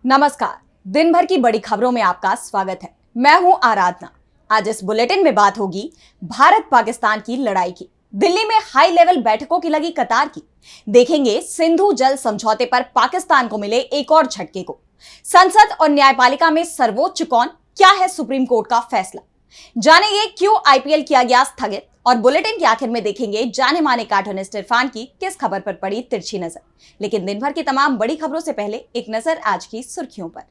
नमस्कार। दिन भर की बड़ी खबरों में आपका स्वागत है। मैं हूं आराधना। आज इस बुलेटिन में बात होगी भारत पाकिस्तान की लड़ाई की, दिल्ली में हाई लेवल बैठकों की लगी कतार की, देखेंगे सिंधु जल समझौते पर पाकिस्तान को मिले एक और झटके को, संसद और न्यायपालिका में सर्वोच्च कौन, क्या है सुप्रीम कोर्ट का फैसला, जानेंगे क्यों आईपीएल किया गया स्थगित, और बुलेटिन के आखिर में देखेंगे जाने माने कार्टूनिस्ट इरफान की किस खबर पर पड़ी तिरछी नजर। लेकिन दिन भर की तमाम बड़ी खबरों से पहले एक नजर आज की सुर्खियों पर।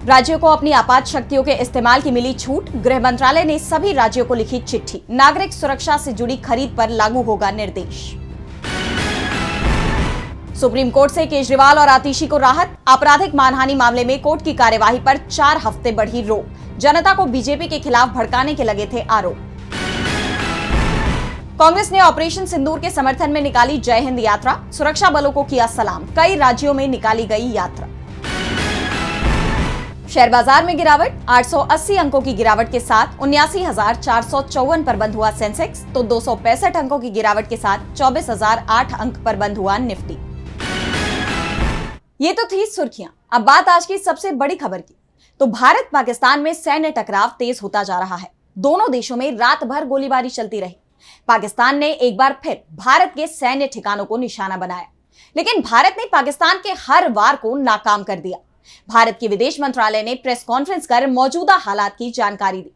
राज्यों को अपनी आपात शक्तियों के इस्तेमाल की मिली छूट, गृह मंत्रालय ने सभी राज्यों को लिखी चिट्ठी, नागरिक सुरक्षा से जुड़ी खरीद पर लागू होगा निर्देश। सुप्रीम कोर्ट से केजरीवाल और आतिशी को राहत, आपराधिक मानहानि मामले में कोर्ट की कार्यवाही पर 4 हफ्ते बढ़ी रोक, जनता को बीजेपी के खिलाफ भड़काने के लगे थे आरोप। कांग्रेस ने ऑपरेशन सिंदूर के समर्थन में निकाली जय हिंद यात्रा, सुरक्षा बलों को किया सलाम, कई राज्यों में निकाली गई यात्रा। शेयर बाजार में गिरावट, 880 अंकों की गिरावट के साथ 79,454 पर बंद हुआ सेंसेक्स, तो 265 अंकों की गिरावट के साथ 24,008 अंक पर बंद हुआ निफ्टी। ये तो थी सुर्खियां। अब बात आज की सबसे बड़ी खबर की। तो भारत पाकिस्तान में सैन्य टकराव तेज होता जा रहा है। दोनों देशों में रात भर गोलीबारी चलती रही। पाकिस्तान ने एक बार फिर भारत के सैन्य ठिकानों को निशाना बनाया, लेकिन भारत ने पाकिस्तान के हर वार को नाकाम कर दिया। भारत के विदेश मंत्रालय ने प्रेस कॉन्फ्रेंस कर मौजूदा हालात की जानकारी दी।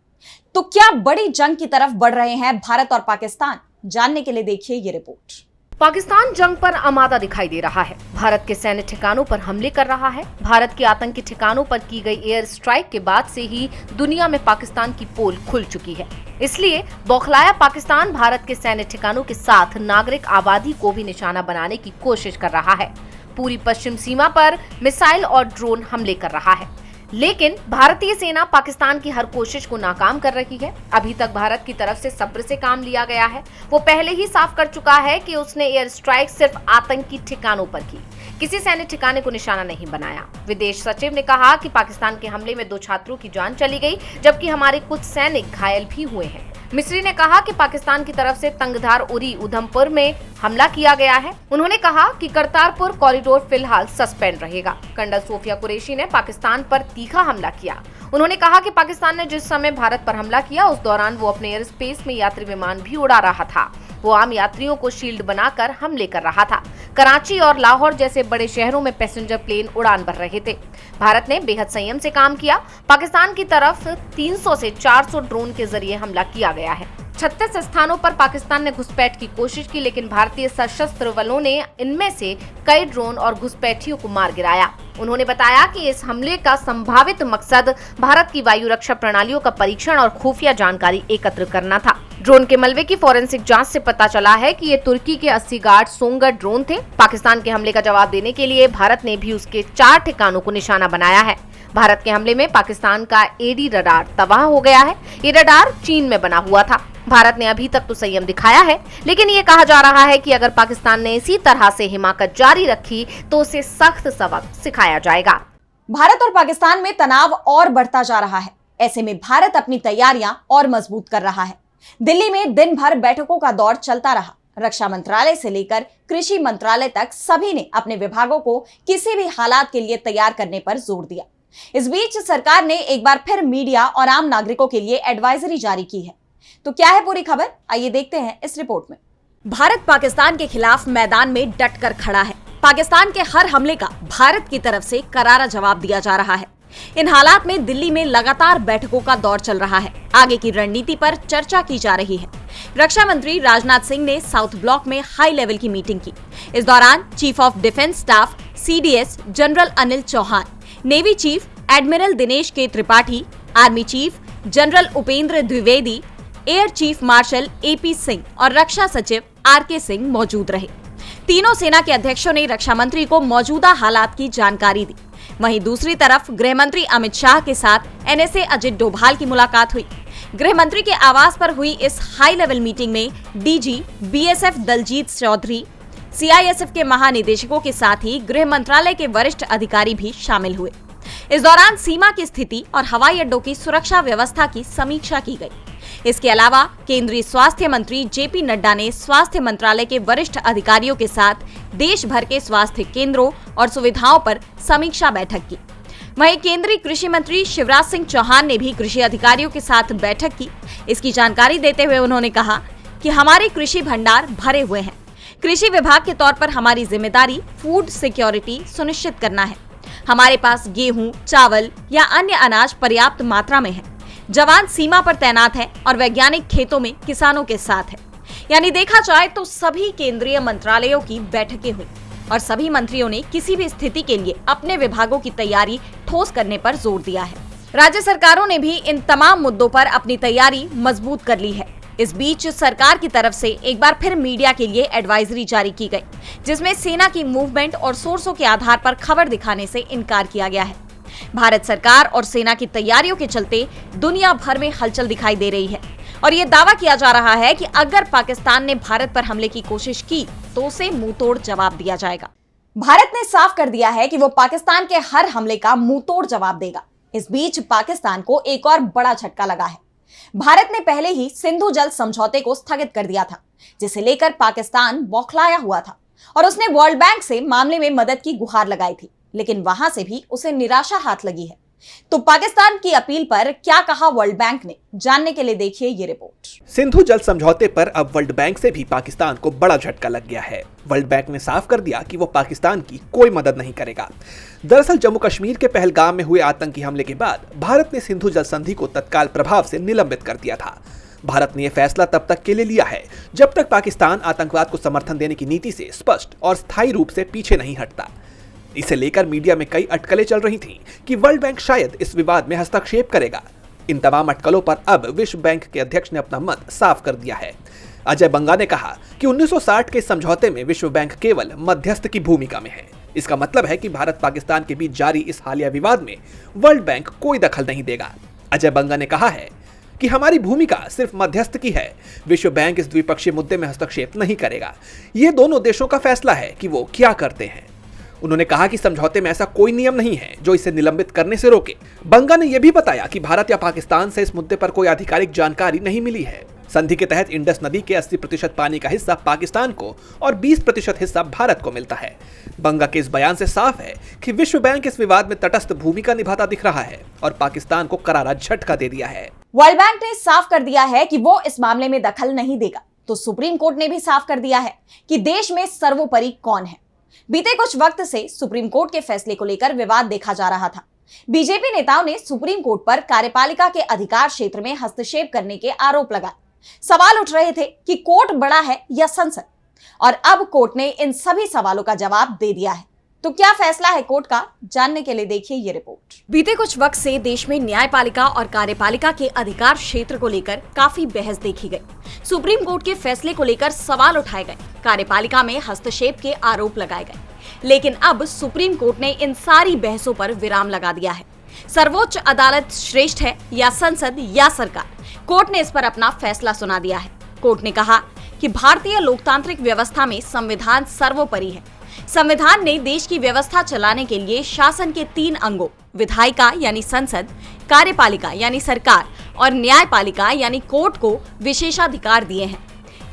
तो क्या बड़ी जंग की तरफ बढ़ रहे हैं भारत और पाकिस्तान? जानने के लिए देखिए ये रिपोर्ट। पाकिस्तान जंग पर आमादा दिखाई दे रहा है। भारत के सैन्य ठिकानों पर हमले कर रहा है। भारत के आतंकी ठिकानों पर की गई एयर स्ट्राइक के बाद से ही दुनिया में पाकिस्तान की पोल खुल चुकी है। इसलिए बौखलाया पाकिस्तान भारत के सैन्य ठिकानों के साथ नागरिक आबादी को भी निशाना बनाने की कोशिश कर रहा है। पूरी पश्चिम सीमा पर मिसाइल और ड्रोन हमले कर रहा है, लेकिन भारतीय सेना पाकिस्तान की हर कोशिश को नाकाम कर रही है। अभी तक भारत की तरफ से सब्र से काम लिया गया है। वो पहले ही साफ कर चुका है कि उसने एयर स्ट्राइक सिर्फ आतंकी ठिकानों पर की, किसी सैन्य ठिकाने को निशाना नहीं बनाया। विदेश सचिव ने कहा कि पाकिस्तान के हमले में 2 छात्रों की जान चली गई, जबकि हमारे कुछ सैनिक घायल भी हुए हैं। मिस्री ने कहा कि पाकिस्तान की तरफ से तंगधार उरी उधमपुर में हमला किया गया है। उन्होंने कहा कि करतारपुर कॉरिडोर फिलहाल सस्पेंड रहेगा। कर्नल सोफिया कुरैशी ने पाकिस्तान पर तीखा हमला किया। उन्होंने कहा कि पाकिस्तान ने जिस समय भारत पर हमला किया उस दौरान वो अपने एयर स्पेस में यात्री विमान भी उड़ा रहा था। वो आम यात्रियों को शील्ड बनाकर हमले कर रहा था। कराची और लाहौर जैसे बड़े शहरों में पैसेंजर प्लेन उड़ान भर रहे थे। भारत ने बेहद संयम से काम किया। पाकिस्तान की तरफ 300 से 400 ड्रोन के जरिए हमला किया गया है। 36 स्थानों पर पाकिस्तान ने घुसपैठ की कोशिश की, लेकिन भारतीय सशस्त्र बलों ने इनमें से कई ड्रोन और घुसपैठियों को मार गिराया। उन्होंने बताया कि इस हमले का संभावित मकसद भारत की वायु रक्षा प्रणालियों का परीक्षण और खुफिया जानकारी एकत्र करना था। ड्रोन के मलबे की फॉरेंसिक जांच से पता चला है कि ये तुर्की के 80 गार्ड सोंगर ड्रोन थे। पाकिस्तान के हमले का जवाब देने के लिए भारत ने भी उसके 4 ठिकानों को निशाना बनाया है। भारत के हमले में पाकिस्तान का एडी रडार तबाह हो गया है। ये रडार चीन में बना हुआ था। भारत ने अभी तक तो संयम दिखाया है, लेकिन ये कहा जा रहा है कि अगर पाकिस्तान ने इसी तरह से हिमाकत जारी रखी तो उसे सख्त सबक सिखाया जाएगा। भारत और पाकिस्तान में तनाव और बढ़ता जा रहा है। ऐसे में भारत अपनी तैयारियां और मजबूत कर रहा है। दिल्ली में दिन भर बैठकों का दौर चलता रहा। रक्षा मंत्रालय से लेकर कृषि मंत्रालय तक सभी ने अपने विभागों को किसी भी हालात के लिए तैयार करने पर जोर दिया। इस बीच सरकार ने एक बार फिर मीडिया और आम नागरिकों के लिए एडवाइजरी जारी की है। तो क्या है पूरी खबर, आइए देखते हैं इस रिपोर्ट में। भारत पाकिस्तान के खिलाफ मैदान में डट कर खड़ा है। पाकिस्तान के हर हमले का भारत की तरफ से करारा जवाब दिया जा रहा है। इन हालात में दिल्ली में लगातार बैठकों का दौर चल रहा है। आगे की रणनीति पर चर्चा की जा रही है। रक्षा मंत्री राजनाथ सिंह ने साउथ ब्लॉक में हाई लेवल की मीटिंग की। इस दौरान chief of defence staff CDS general Anil Chauhan, navy chief admiral Dinesh K Tripathi, army chief general Upendra Dwivedi, air chief marshal AP Singh और रक्षा सचिव RK सिंह मौजूद रहे। तीनों सेना के अध्यक्षों ने रक्षा मंत्री को मौजूदा हालात की जानकारी दी। वहीं दूसरी तरफ गृह मंत्री अमित शाह के साथ NSA अजित डोभाल की मुलाकात हुई। गृह मंत्री के आवास पर हुई इस हाई लेवल मीटिंग में DG BSF Daljeet Chaudhary, CISF के महानिदेशकों के साथ ही गृह मंत्रालय के वरिष्ठ अधिकारी भी शामिल हुए। इस दौरान सीमा की स्थिति और हवाई अड्डों की सुरक्षा व्यवस्था की समीक्षा की गई। इसके अलावा केंद्रीय स्वास्थ्य मंत्री जेपी नड्डा ने स्वास्थ्य मंत्रालय के वरिष्ठ अधिकारियों के साथ देश भर के स्वास्थ्य केंद्रों और सुविधाओं पर समीक्षा बैठक की। वहीं केंद्रीय कृषि मंत्री शिवराज सिंह चौहान ने भी कृषि अधिकारियों के साथ बैठक की। इसकी जानकारी देते हुए उन्होंने कहा कि हमारे कृषि भंडार भरे हुए हैं। कृषि विभाग के तौर पर हमारी जिम्मेदारी फूड सिक्योरिटी सुनिश्चित करना है। हमारे पास गेहूं, चावल या अन्य अनाज पर्याप्त मात्रा में है। जवान सीमा पर तैनात है और वैज्ञानिक खेतों में किसानों के साथ है। यानी देखा जाए तो सभी केंद्रीय मंत्रालयों की बैठकें हुई और सभी मंत्रियों ने किसी भी स्थिति के लिए अपने विभागों की तैयारी ठोस करने पर जोर दिया है। राज्य सरकारों ने भी इन तमाम मुद्दों पर अपनी तैयारी मजबूत कर ली है। इस बीच सरकार की तरफ से एक बार फिर मीडिया के लिए एडवाइजरी जारी की गई, जिसमें सेना की मूवमेंट और सोर्सों के आधार पर खबर दिखाने से इनकार किया गया है। भारत सरकार और सेना की तैयारियों के चलते दुनिया भर में हलचल दिखाई दे रही है और ये दावा किया जा रहा है कि अगर पाकिस्तान ने भारत पर हमले की कोशिश की तो उसे मुंहतोड़ जवाब दिया जाएगा। भारत ने साफ कर दिया है कि वो पाकिस्तान के हर हमले का मुंहतोड़ जवाब देगा। इस बीच पाकिस्तान को एक और बड़ा झटका लगा है। भारत ने पहले ही सिंधु जल समझौते को स्थगित कर दिया था, जिसे लेकर पाकिस्तान बौखलाया हुआ था और उसने वर्ल्ड बैंक से मामले में मदद की गुहार लगाई थी, लेकिन वहां से भी उसे निराशा हाथ लगी है। तो पाकिस्तान की अपील पर क्या कहा वर्ल्ड बैंक ने, जानने के लिए देखिए ये रिपोर्ट। सिंधु जल समझौते पर अब वर्ल्ड बैंक से भी पाकिस्तान को बड़ा झटका लग गया है। वर्ल्ड बैंक ने साफ कर दिया कि वो पाकिस्तान की कोई मदद नहीं करेगा। दरअसल जम्मू कश्मीर के पहलगाम में हुए आतंकी हमले के बाद भारत ने सिंधु जल संधि को तत्काल प्रभाव से निलंबित कर दिया था। भारत ने यह फैसला तब तक के लिए लिया है जब तक पाकिस्तान आतंकवाद को समर्थन देने की नीति से स्पष्ट और स्थायी रूप से पीछे नहीं हटता। इसे लेकर मीडिया में कई अटकलें चल रही थीं कि वर्ल्ड बैंक शायद इस विवाद में हस्तक्षेप करेगा। इन तमाम अटकलों पर अब विश्व बैंक के अध्यक्ष ने अपना मत साफ कर दिया है। अजय बंगा ने कहा कि 1960 के समझौते में विश्व बैंक केवल मध्यस्थ की भूमिका में है। इसका मतलब है कि भारत पाकिस्तान के बीच जारी इस हालिया विवाद में वर्ल्ड बैंक कोई दखल नहीं देगा। अजय बंगा ने कहा है कि हमारी भूमिका सिर्फ मध्यस्थ की है। विश्व बैंक इस द्विपक्षीय मुद्दे में हस्तक्षेप नहीं करेगा। ये दोनों देशों का फैसला है कि वो क्या करते हैं। उन्होंने कहा कि समझौते में ऐसा कोई नियम नहीं है जो इसे निलंबित करने से रोके। बंगा ने यह भी बताया कि भारत या पाकिस्तान से इस मुद्दे पर कोई आधिकारिक जानकारी नहीं मिली है। संधि के तहत इंडस नदी के 80% पानी का हिस्सा पाकिस्तान को और 20% हिस्सा भारत को मिलता है। बंगा के इस बयान से साफ है कि विश्व बैंक इस विवाद में तटस्थ भूमिका निभाता दिख रहा है और पाकिस्तान को करारा झटका दे दिया है। वर्ल्ड बैंक ने साफ कर दिया है कि वो इस मामले में दखल नहीं देगा, तो सुप्रीम कोर्ट ने भी साफ कर दिया है कि देश में सर्वोपरि कौन है। बीते कुछ वक्त से सुप्रीम कोर्ट के फैसले को लेकर विवाद देखा जा रहा था। बीजेपी नेताओं ने सुप्रीम कोर्ट पर कार्यपालिका के अधिकार क्षेत्र में हस्तक्षेप करने के आरोप लगाए। सवाल उठ रहे थे कि कोर्ट बड़ा है या संसद, और अब कोर्ट ने इन सभी सवालों का जवाब दे दिया है। तो क्या फैसला है कोर्ट का, जानने के लिए देखिए ये रिपोर्ट। बीते कुछ वक्त से देश में न्यायपालिका और कार्यपालिका के अधिकार क्षेत्र को लेकर काफी बहस देखी गई। सुप्रीम कोर्ट के फैसले को लेकर सवाल उठाए गए, कार्यपालिका में हस्तक्षेप के आरोप लगाए गए, लेकिन अब सुप्रीम कोर्ट ने इन सारी बहसों पर विराम लगा दिया है। सर्वोच्च अदालत श्रेष्ठ है या संसद या सरकार, कोर्ट ने इस पर अपना फैसला सुना दिया है। कोर्ट ने कहा कि भारतीय लोकतांत्रिक व्यवस्था में संविधान सर्वोपरि है। संविधान ने देश की व्यवस्था चलाने के लिए शासन के 3 अंगों, विधायिका यानी संसद, कार्यपालिका यानी सरकार और न्यायपालिका यानी कोर्ट को विशेषाधिकार दिए हैं।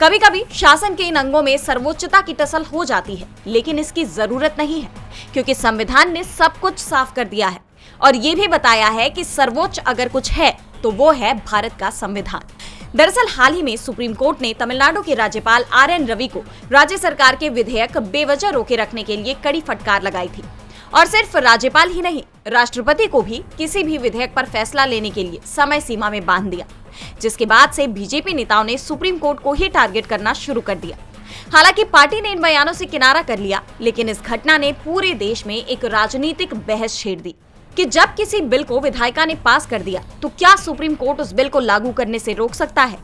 कभी कभी शासन के इन अंगों में सर्वोच्चता की टसल हो जाती है, लेकिन इसकी जरूरत नहीं है, क्योंकि संविधान ने सब कुछ साफ कर दिया है और ये भी बताया है कि सर्वोच्च अगर कुछ है तो वो है भारत का संविधान। दरअसल हाल ही में सुप्रीम कोर्ट ने तमिलनाडु के राज्यपाल आर.एन. रवि को राज्य सरकार के विधेयक बेवजह रोके रखने के लिए कड़ी फटकार लगाई थी। और सिर्फ राज्यपाल ही नहीं, राष्ट्रपति को भी किसी भी विधेयक पर फैसला लेने के लिए समय सीमा में बांध दिया, जिसके बाद से बीजेपी नेताओं ने सुप्रीम कोर्ट को ही टारगेट करना शुरू कर दिया। हालांकि पार्टी ने इन बयानों से किनारा कर लिया, लेकिन इस घटना ने पूरे देश में एक राजनीतिक बहस छेड़ दी कि जब किसी बिल को विधायिका ने पास कर दिया तो क्या सुप्रीम कोर्ट उस बिल को लागू करने से रोक सकता है?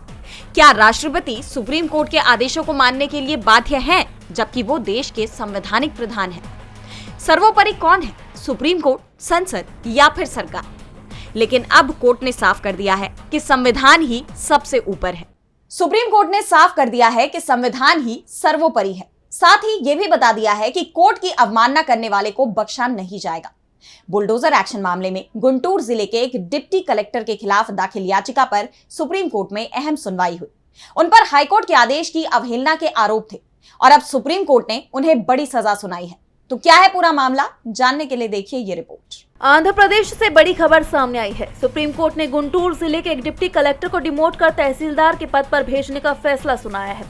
क्या राष्ट्रपति सुप्रीम कोर्ट के आदेशों को मानने के लिए बाध्य हैं, जबकि वो देश के संवैधानिक प्रधान हैं? सर्वोपरि कौन है, सुप्रीम कोर्ट, संसद या फिर सरकार? लेकिन अब कोर्ट ने साफ कर दिया है कि संविधान ही सबसे ऊपर है। सुप्रीम कोर्ट ने साफ कर दिया है कि संविधान ही सर्वोपरि है। साथ ही ये भी बता दिया है कि कोर्ट की अवमानना करने वाले को बख्शा नहीं जाएगा। बुलडोजर एक्शन मामले में गुंटूर जिले के एक डिप्टी कलेक्टर के खिलाफ दाखिल याचिका पर सुप्रीम कोर्ट में अहम सुनवाई हुई। उन पर हाईकोर्ट के आदेश की अवहेलना के आरोप थे और अब सुप्रीम कोर्ट ने उन्हें बड़ी सजा सुनाई है। तो क्या है पूरा मामला, जानने के लिए देखिए ये रिपोर्ट। आंध्र प्रदेश से बड़ी खबर सामने आई है। सुप्रीम कोर्ट ने गुंटूर जिले के एक डिप्टी कलेक्टर को डिमोट कर तहसीलदार के पद पर भेजने का फैसला सुनाया है।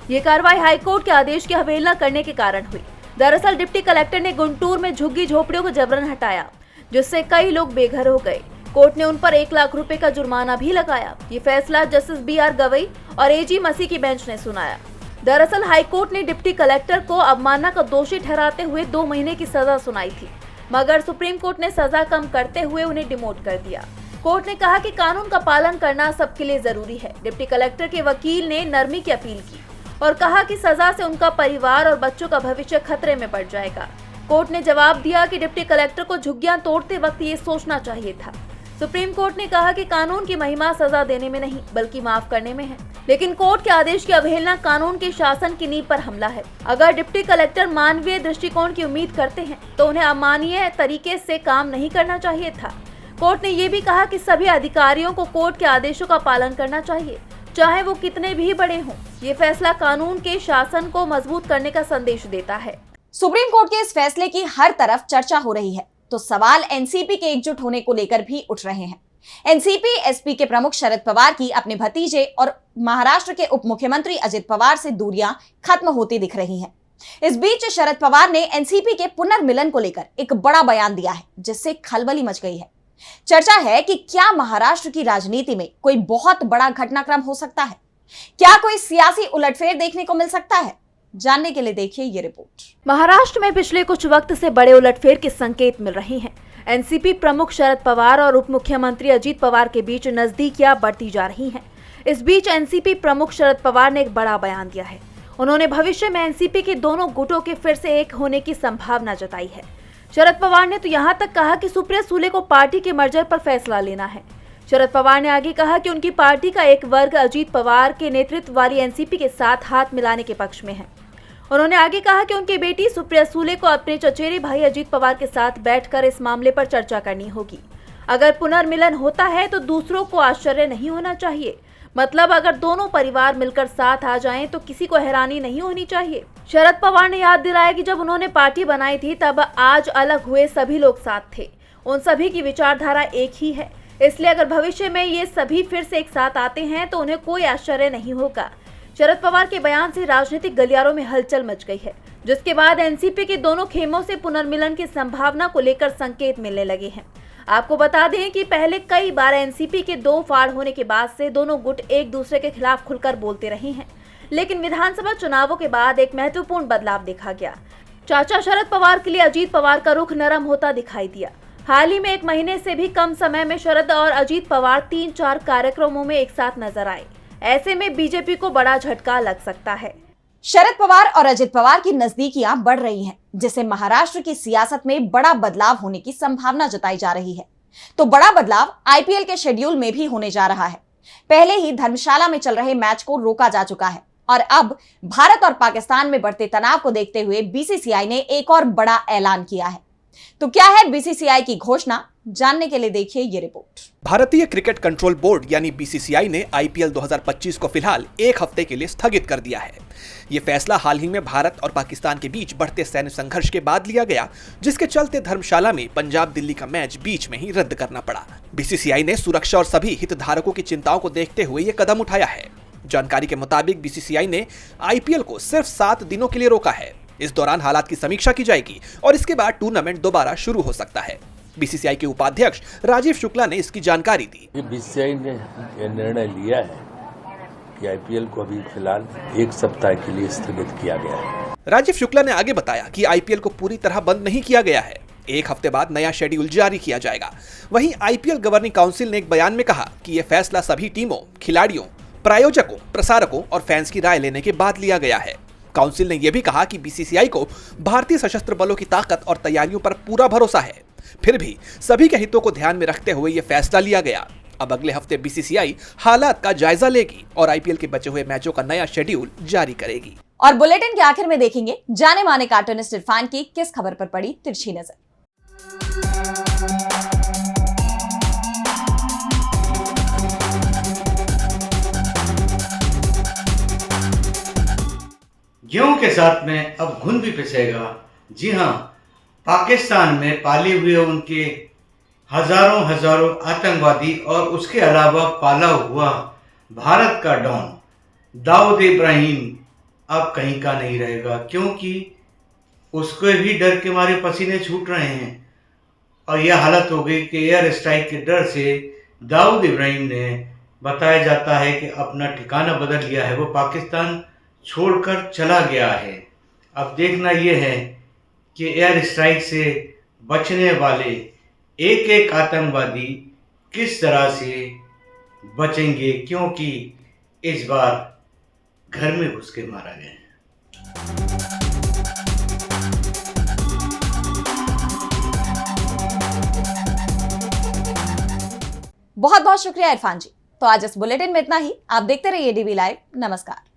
ये कार्रवाई हाईकोर्ट के आदेश की अवहेलना करने के कारण हुई। दरअसल डिप्टी कलेक्टर ने गुंटूर में झुग्गी झोपड़ियों को जबरन हटाया, जिससे कई लोग बेघर हो गए। कोर्ट ने उन पर 1 लाख रुपए का जुर्माना भी लगाया। ये फैसला जस्टिस BR गवई और AG मसी की बेंच ने सुनाया। दरअसल हाईकोर्ट ने डिप्टी कलेक्टर को अवमानना का दोषी ठहराते हुए 2 महीने की सजा सुनाई थी, मगर सुप्रीम कोर्ट ने सजा कम करते हुए उन्हें डिमोट कर दिया। कोर्ट ने कहा कि कानून का पालन करना सबके लिए जरूरी है। डिप्टी कलेक्टर के वकील ने नरमी की अपील की और कहा कि सजा से उनका परिवार और बच्चों का भविष्य खतरे में पड़ जाएगा। कोर्ट ने जवाब दिया कि डिप्टी कलेक्टर को झुग्गियां तोड़ते वक्त ये सोचना चाहिए था। सुप्रीम कोर्ट ने कहा कि कानून की महिमा सजा देने में नहीं बल्कि माफ करने में है, लेकिन कोर्ट के आदेश की अवहेलना कानून के शासन की नींव पर हमला है। अगर डिप्टी कलेक्टर मानवीय दृष्टिकोण की उम्मीद करते हैं तो उन्हें अमानवीय तरीके से काम नहीं करना चाहिए था। कोर्ट ने ये भी कहा कि सभी अधिकारियों को कोर्ट के आदेशों का पालन करना चाहिए, चाहे वो कितने भी बड़े हों। ये फैसला कानून के शासन को मजबूत करने का संदेश देता है। सुप्रीम कोर्ट के इस फैसले की हर तरफ चर्चा हो रही है, तो सवाल एनसीपी के एकजुट होने को लेकर भी उठ रहे हैं। एनसीपी एसपी के प्रमुख शरद पवार की अपने भतीजे और महाराष्ट्र के उप मुख्यमंत्री अजित पवार से दूरियां खत्म होती दिख रही हैं। इस बीच शरद पवार ने एनसीपी के पुनर्मिलन को लेकर एक बड़ा बयान दिया है, जिससे खलबली मच गई है। चर्चा है कि क्या महाराष्ट्र की राजनीति में कोई बहुत बड़ा घटनाक्रम हो सकता है, क्या कोई सियासी उलटफेर देखने को मिल सकता है। जानने के लिए देखिए ये रिपोर्ट। महाराष्ट्र में पिछले कुछ वक्त से बड़े उलटफेर के संकेत मिल रहे हैं। एनसीपी प्रमुख शरद पवार और उप मुख्यमंत्री अजित पवार के बीच नजदीकियां बढ़ती जा रही हैं। इस बीच एनसीपी प्रमुख शरद पवार ने एक बड़ा बयान दिया है। उन्होंने भविष्य में एनसीपी के दोनों गुटों के फिर से एक होने की संभावना जताई है। शरद पवार ने तो यहां तक कहा कि सुप्रिया सुले को पार्टी के मर्जर पर फैसला लेना है। शरद पवार ने आगे कहा कि उनकी पार्टी का एक वर्ग अजित पवार के नेतृत्व वाली एनसीपी के साथ हाथ मिलाने के पक्ष में है। उन्होंने आगे कहा कि उनकी बेटी सुप्रिया सुले को अपने चचेरे भाई अजित पवार के साथ बैठकर इस मामले पर चर्चा करनी होगी। अगर पुनर्मिलन होता है तो दूसरों को आश्चर्य नहीं होना चाहिए। मतलब अगर दोनों परिवार मिलकर साथ आ जाएं तो किसी को हैरानी नहीं होनी चाहिए। शरद पवार ने याद दिलाया कि जब उन्होंने पार्टी बनाई थी तब आज अलग हुए सभी लोग साथ थे। उन सभी की विचारधारा एक ही है, इसलिए अगर भविष्य में ये सभी फिर से एक साथ आते हैं तो उन्हें कोई आश्चर्य नहीं होगा। शरद पवार के बयान से राजनीतिक गलियारों में हलचल मच गई है, जिसके बाद एनसीपी के दोनों खेमों से पुनर्मिलन की संभावना को लेकर संकेत मिलने लगे हैं। आपको बता दें कि पहले कई बार एनसीपी के 2 फाड़ होने के बाद से दोनों गुट एक दूसरे के खिलाफ खुलकर बोलते रहे हैं, लेकिन विधानसभा चुनावों के बाद एक महत्वपूर्ण बदलाव देखा गया। चाचा शरद पवार के लिए अजित पवार का रुख नरम होता दिखाई दिया। हाल ही में 1 महीने से भी कम समय में शरद और अजित पवार 3-4 कार्यक्रमों में एक साथ नजर आए। ऐसे में बीजेपी को बड़ा झटका लग सकता है। शरद पवार और अजित पवार की नजदीकियां बढ़ रही हैं, जिससे महाराष्ट्र की सियासत में बड़ा बदलाव होने की संभावना जताई जा रही है। तो बड़ा बदलाव आईपीएल के शेड्यूल में भी होने जा रहा है। पहले ही धर्मशाला में चल रहे मैच को रोका जा चुका है और अब भारत और पाकिस्तान में बढ़ते तनाव को देखते हुए बीसीसीआई ने एक और बड़ा ऐलान किया है। तो क्या है बीसीसीआई की घोषणा, जानने के लिए देखिए ये रिपोर्ट। भारतीय क्रिकेट कंट्रोल बोर्ड यानी बीसीसीआई ने आईपीएल 2025 को फिलहाल 1 हफ्ते के लिए स्थगित कर दिया है। ये फैसला हाल ही में भारत और पाकिस्तान के बीच बढ़ते सैन्य संघर्ष के बाद लिया गया, जिसके चलते धर्मशाला में पंजाब दिल्ली का मैच बीच में ही रद्द करना पड़ा। बीसीसीआई ने सुरक्षा और सभी हितधारकों की चिंताओं को देखते हुए ये कदम उठाया है। जानकारी के मुताबिक बीसीसीआई ने आईपीएल को सिर्फ 7 दिनों के लिए रोका है। इस दौरान हालात की समीक्षा की जाएगी और इसके बाद टूर्नामेंट दोबारा शुरू हो सकता है। बीसीसीआई के उपाध्यक्ष राजीव शुक्ला ने इसकी जानकारी दी। बीसीसीआई ने यह निर्णय लिया है कि आईपीएल को अभी फिलहाल 1 सप्ताह के लिए स्थगित किया गया है। राजीव शुक्ला ने आगे बताया कि आईपीएल को पूरी तरह बंद नहीं किया गया है। 1 हफ्ते बाद नया शेड्यूल जारी किया जाएगा। वहीं आईपीएल गवर्निंग काउंसिल ने एक बयान में कहा कि यह फैसला सभी टीमों, खिलाड़ियों, प्रायोजकों, प्रसारकों और फैंस की राय लेने के बाद लिया गया है। काउंसिल ने यह भी कहा कि बीसीसीआई को भारतीय सशस्त्र बलों की ताकत और तैयारियों पर पूरा भरोसा है। फिर भी सभी के हितों को ध्यान में रखते हुए यह फैसला लिया गया। अब अगले हफ्ते बीसीसीआई हालात का जायजा लेगी और आईपीएल के बचे हुए मैचों का नया शेड्यूल जारी करेगी। और बुलेटिन के आखिर में देखेंगे जाने माने कार्टूनिस्ट इरफान की किस खबर पर पड़ी तिरछी नजर। गेहूं के साथ में अब घुन भी पिसेगा। जी हाँ, पाकिस्तान में पाले हुए उनके हजारों आतंकवादी और उसके अलावा पाला हुआ भारत का डॉन दाऊद इब्राहिम अब कहीं का नहीं रहेगा, क्योंकि उसको भी डर के मारे पसीने छूट रहे हैं और यह हालत हो गई कि एयर स्ट्राइक के डर से दाऊद इब्राहिम ने, बताया जाता है कि अपना ठिकाना बदल लिया है, वो पाकिस्तान छोड़कर चला गया है। अब देखना यह है कि एयर स्ट्राइक से बचने वाले एक एक आतंकवादी किस तरह से बचेंगे, क्योंकि इस बार घर में घुस के मारा गया है। बहुत बहुत शुक्रिया इरफान जी। तो आज इस बुलेटिन में इतना ही। आप देखते रहिए डीबी लाइव। नमस्कार।